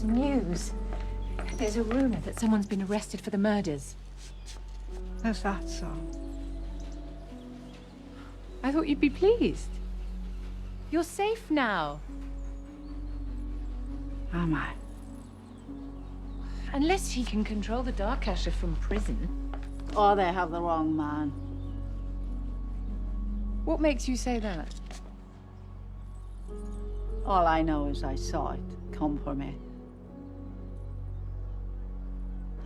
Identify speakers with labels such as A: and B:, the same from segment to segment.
A: news. There's a rumor that someone's been arrested for the murders.
B: Is that so?
A: I thought you'd be pleased. You're safe now.
B: Am I?
A: Unless he can control the Darkasher from prison.
B: Or they have the wrong man.
A: What makes you say that?
B: All I know is I saw it come for me.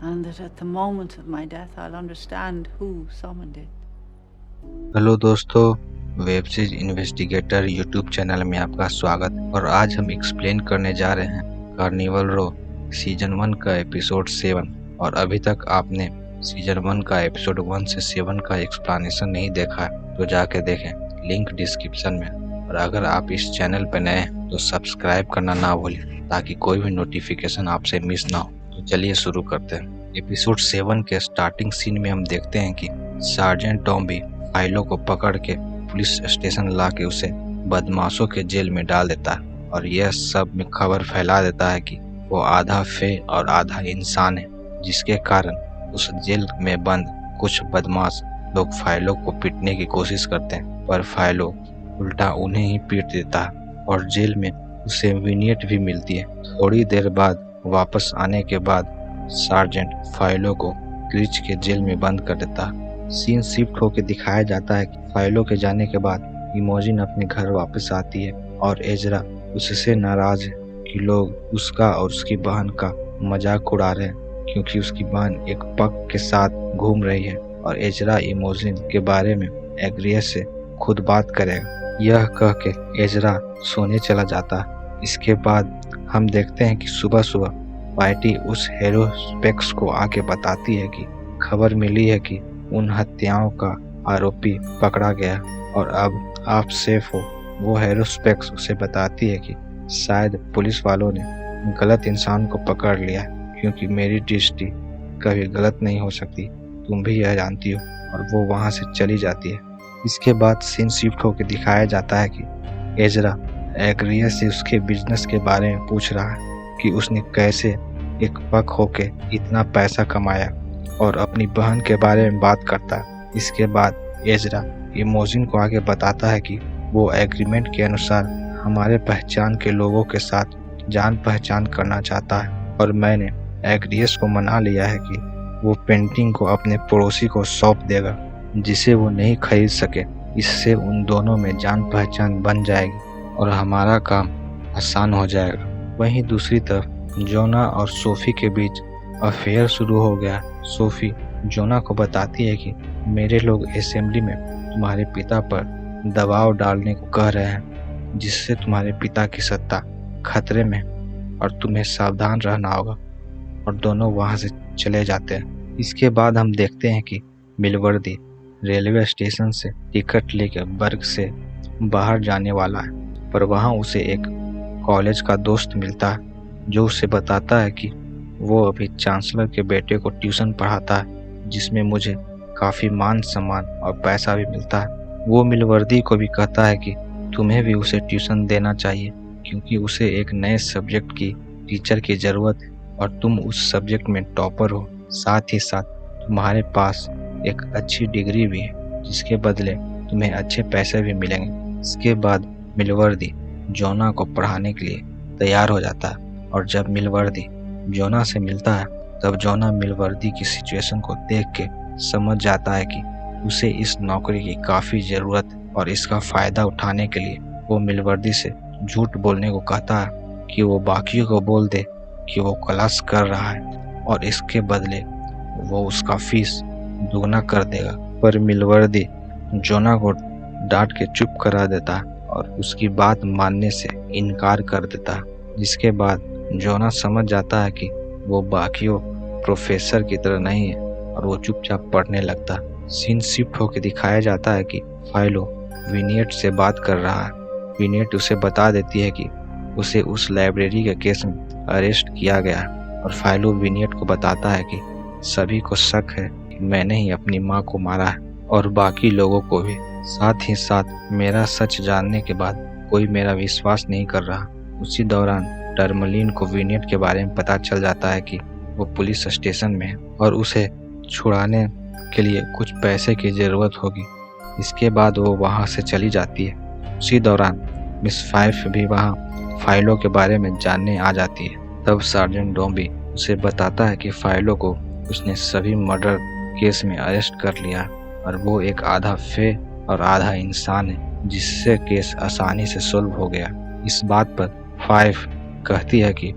B: And that at the moment of my death, I'll understand who summoned it.
C: Hello दोस्तों, web series investigator YouTube channel में आपका स्वागत। और आज हम explain करने जा रहे हैं कार्निवल रो सीजन 1 का एपिसोड 7। और अभी तक आपने सीजन 1 का एपिसोड 1 से 7 का एक्सप्लेनेशन नहीं देखा है तो जाके देखें, लिंक डिस्क्रिप्शन में। और अगर आप इस चैनल पर नए हैं तो सब्सक्राइब करना ना भूलें ताकि कोई भी नोटिफिकेशन आपसे मिस ना हो। तो चलिए शुरू करते हैं। एपिसोड 7 के स्टार्टिंग सीन में हम देखते हैं कि सार्जेंट टॉम्बी फाइलों को पकड़ के पुलिस स्टेशन ला के उसे बदमाशों के जेल में डाल देता है। और यह सब में खबर फैला देता है कि वो आधा फे और आधा इंसान है, जिसके कारण उस जेल में बंद कुछ बदमाश लोग फाइलों को पीटने की कोशिश करते हैं, पर फाइलों उल्टा उन्हें ही पीट देता है और जेल में उसे विनियट भी मिलती है। थोड़ी देर बाद वापस आने के बाद सार्जेंट फाइलों को क्रीच के जेल में बंद कर देता है। सीन शिफ्ट होकर दिखाया जाता है कि फाइलों के जाने के बाद इमोजिन अपने घर वापस आती है और एजरा उससे नाराज है कि लोग उसका और उसकी बहन का मजाक उड़ा रहे हैं क्योंकि उसकी बहन एक पग के साथ घूम रही है। और एजरा इमोजिन के बारे में एग्रियस से खुद बात करेगा। यह कह के एजरा सोने चला जाता है। इसके बाद हम देखते हैं कि सुबह सुबह पार्टी उस हेरो स्पेक्स को आके बताती है कि खबर मिली है कि उन हत्याओं का आरोपी पकड़ा गया और अब आप सेफ हो। वो हेरो स्पेक्स उसे बताती है कि शायद पुलिस वालों ने गलत इंसान को पकड़ लिया क्योंकि मेरी दृष्टि कभी गलत नहीं हो सकती, तुम भी यह जानती हो। और वो वहाँ से चली जाती है। इसके बाद सीन शिफ्ट होकर दिखाया जाता है कि एजरा एग्रिया से उसके बिजनेस के बारे में पूछ रहा है कि उसने कैसे एक पक होके इतना पैसा कमाया और अपनी बहन के बारे में बात करता है। इसके बाद एजरा इमोजिन को आगे बताता है कि वो एग्रीमेंट के अनुसार हमारे पहचान के लोगों के साथ जान पहचान करना चाहता है और मैंने एग्रियस को मना लिया है कि वो पेंटिंग को अपने पड़ोसी को सौंप देगा जिसे वो नहीं खरीद सके। इससे उन दोनों में जान पहचान बन जाएगी और हमारा काम आसान हो जाएगा। वहीं दूसरी तरफ जोना और सोफी के बीच अफेयर शुरू हो गया। सोफी जोना को बताती है कि मेरे लोग असेंबली में तुम्हारे पिता पर दबाव डालने को कह रहे हैं जिससे तुम्हारे पिता की सत्ता खतरे में और तुम्हें सावधान रहना होगा। और दोनों वहां से चले जाते हैं। इसके बाद हम देखते हैं कि मिलवर्दी रेलवे स्टेशन से टिकट लेकर बर्ग से बाहर जाने वाला है, पर वहां उसे एक कॉलेज का दोस्त मिलता है जो उसे बताता है कि वो अभी चांसलर के बेटे को ट्यूशन पढ़ाता है जिसमें मुझे काफ़ी मान सम्मान और पैसा भी मिलता है। वो मिलवर्दी को भी कहता है कि तुम्हें भी उसे ट्यूशन देना चाहिए क्योंकि उसे एक नए सब्जेक्ट की टीचर की ज़रूरत है और तुम उस सब्जेक्ट में टॉपर हो। साथ ही साथ तुम्हारे पास एक अच्छी डिग्री भी है जिसके बदले तुम्हें अच्छे पैसे भी मिलेंगे। इसके बाद मिलवर्दी जोना को पढ़ाने के लिए तैयार हो जाता है। और जब मिलवर्दी जोना से मिलता है तब जोना मिलवर्दी की सिचुएशन को देख के समझ जाता है कि उसे इस नौकरी की काफ़ी ज़रूरत है और इसका फ़ायदा उठाने के लिए वो मिलवर्दी से झूठ बोलने को कहता है कि वो बाकियों को बोल दे कि वो क्लास कर रहा है और इसके बदले वो उसका फीस दुगना कर देगा। पर मिलवर्दी जोना को डांट के चुप करा देता है और उसकी बात मानने से इनकार कर देता है। जिसके बाद जोना समझ जाता है कि वो बाकियों प्रोफेसर की तरह नहीं है और वो चुपचाप पढ़ने लगता है। सीन शिफ्ट होकर दिखाया जाता है कि फाइलो विनियट से बात कर रहा है। विनियट उसे बता देती है कि उसे उस लाइब्रेरी के केस में अरेस्ट किया गया और फाइलो विनियट को बताता है कि सभी को शक है कि मैंने ही अपनी माँ को मारा है और बाकी लोगों को भी। साथ ही साथ मेरा सच जानने के बाद कोई मेरा विश्वास नहीं कर रहा। उसी दौरान डर्मलिन को विनियट के बारे में पता चल जाता है कि वो पुलिस स्टेशन में है और उसे छुड़ाने के लिए कुछ पैसे की ज़रूरत होगी। इसके बाद वो वहाँ से चली जाती है। उसी दौरान मिस फाइफ भी वहाँ फाइलों के बारे में जानने आ जाती है। तब सार्जेंट डॉम्बी उसे बताता है कि फाइलों को उसने सभी मर्डर केस में अरेस्ट कर लिया और वो एक आधा फे और आधा इंसान है, जिससे केस आसानी से सॉल्व हो गया। इस बात पर फाइफ कहती है कि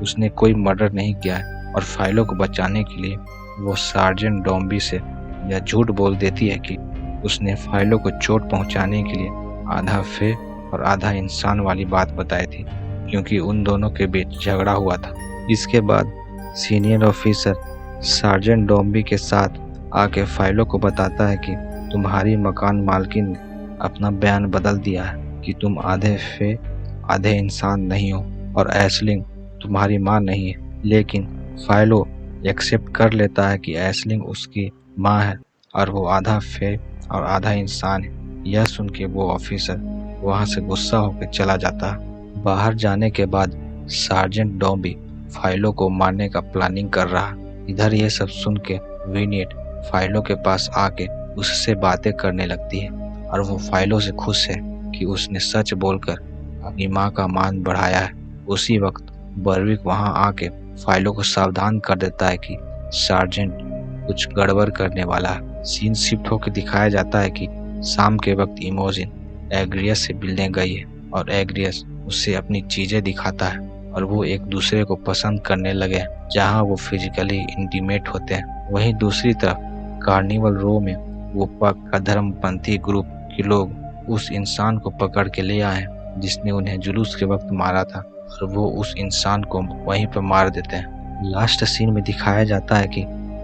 C: उसने कोई मर्डर नहीं किया है और फाइलों को बचाने के लिए वो सार्जेंट डॉम्बी से यह झूठ बोल देती है कि उसने फाइलों को चोट पहुंचाने के लिए आधा फे और आधा इंसान वाली बात बताई थी, क्योंकि उन दोनों के बीच झगड़ा हुआ था। इसके बाद सीनियर ऑफिसर सार्जेंट डॉम्बी के साथ आके फाइलों को बताता है कि तुम्हारी मकान मालकिन ने अपना बयान बदल दिया है कि तुम आधे फे आधे इंसान नहीं हो और ऐशलिंग तुम्हारी माँ नहीं है। लेकिन फाइलो एक्सेप्ट कर लेता है कि ऐशलिंग उसकी माँ है और वो आधा फे और आधा इंसान है। यह सुन के वो ऑफिसर वहाँ से गुस्सा होकर चला जाता है। बाहर जाने के बाद सार्जेंट डॉम्बी फाइलों को मारने का प्लानिंग कर रहा। इधर ये सब सुन के विनियट फाइलों के पास आके उससे बातें करने लगती है और वो फाइलों से खुश है कि उसने सच बोलकर अपनी माँ का मान बढ़ाया है। उसी वक्त बर्विक वहाँ आके फाइलों को सावधान कर देता है कि सार्जेंट कुछ गड़बड़ करने वाला है। सीन शिफ्ट होकर दिखाया जाता है कि शाम के वक्त इमोजिन एग्रियस से मिलने गई है और एग्रियस उससे अपनी चीजें दिखाता है और वो एक दूसरे को पसंद करने लगे हैं, जहाँ वो फिजिकली इंटीमेट होते हैं। वहीं दूसरी तरफ कार्निवल रो में वो पक का धर्मपंथी ग्रुप के लोग उस इंसान को पकड़ के ले आए हैं जिसने उन्हें जुलूस के वक्त मारा था और वो उस इंसान को वहीं पर मार देते हैं। लास्ट सीन में दिखाया जाता है कि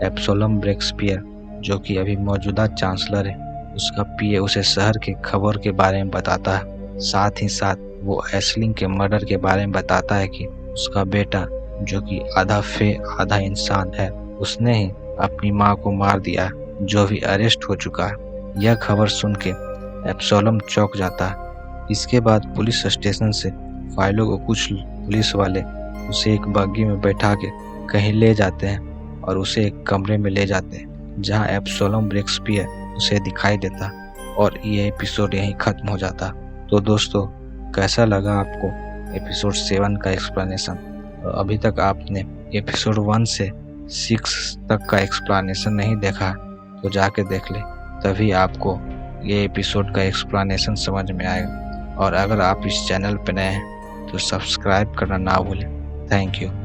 C: एब्सोलम ब्रेक्सपियर, जो कि अभी मौजूदा चांसलर है, उसका पीए उसे शहर की खबर के बारे में बताता है। साथ ही साथ वो ऐशलिंग के मर्डर के बारे में बताता है कि उसका बेटा, जो कि आधा फे आधा इंसान है, उसने ही अपनी माँ को मार दिया, जो भी अरेस्ट हो चुका है। यह खबर सुन के एब्सोलम चौंक जाता है। इसके बाद पुलिस स्टेशन से फाइलों को कुछ पुलिस वाले उसे एक बग्गी में बैठा के कहीं ले जाते हैं और उसे एक कमरे में ले जाते हैं, जहाँ एब्सोलम ब्रेक्सपियर उसे दिखाई देता और ये एपिसोड यहीं खत्म हो जाता। तो दोस्तों, कैसा लगा आपको एपिसोड 7 का एक्सप्लेनेशन? अभी तक आपने एपिसोड 1 से 6 तक का एक्सप्लेनेशन नहीं देखा तो जाके देख ले, तभी आपको ये एपिसोड का एक्सप्लेनेशन समझ में आएगा। और अगर आप इस चैनल पर नए हैं तो सब्सक्राइब करना ना भूलें। Thank you.